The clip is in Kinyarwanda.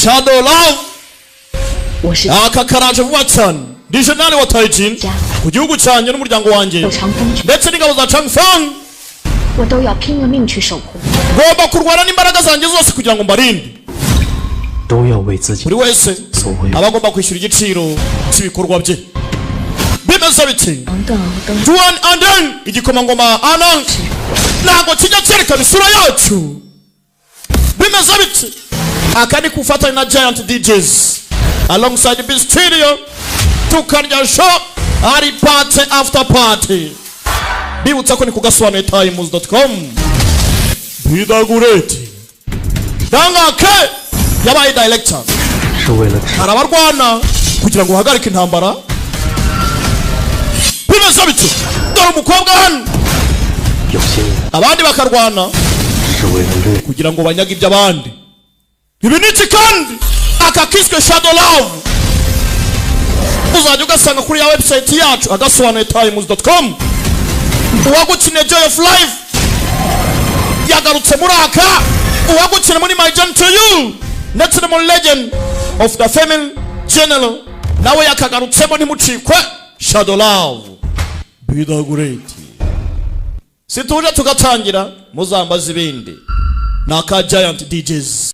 Shadow Love aka karaje vuba cyane ndije nani watayijin ku gihugu cyanye n'umuryango wanjye ndetse n'ingabo za Changfang ngomba kurwana n'imbaraga zanjye zose kugira ngo mbarinde buri wese abagomba kwishyura igiciro cy'ibikorwa bye bimeze biti Juan Anden igikomangoma Anang ntabwo kijya cyerekana isura yacu bimeze biti akandi kufatanya na Giant DJs alongside the studio tukarya show ari party after party bibutsa ko ni kugasobanuye.com bidagureti dangake yabaye director arabarwana kugira ngo uhagarike intambara bimeze biti dore umukobwa hano abandi bakarwana kugira ngo banyage iby'abandi ibi niki kandi akakiswe Shadow Love uzajya ugasanga kuri ya website yacu agasobanuye.com uwagukine Joy of Life yagarutse muri aka uwagukine muri My Journey to You ndetse no muri Legend of the Family General nawe yakagarutsemo ntimucikwe Shadow Love bidagureti situje tugatangira muzambaza ibindi naka Giant DJs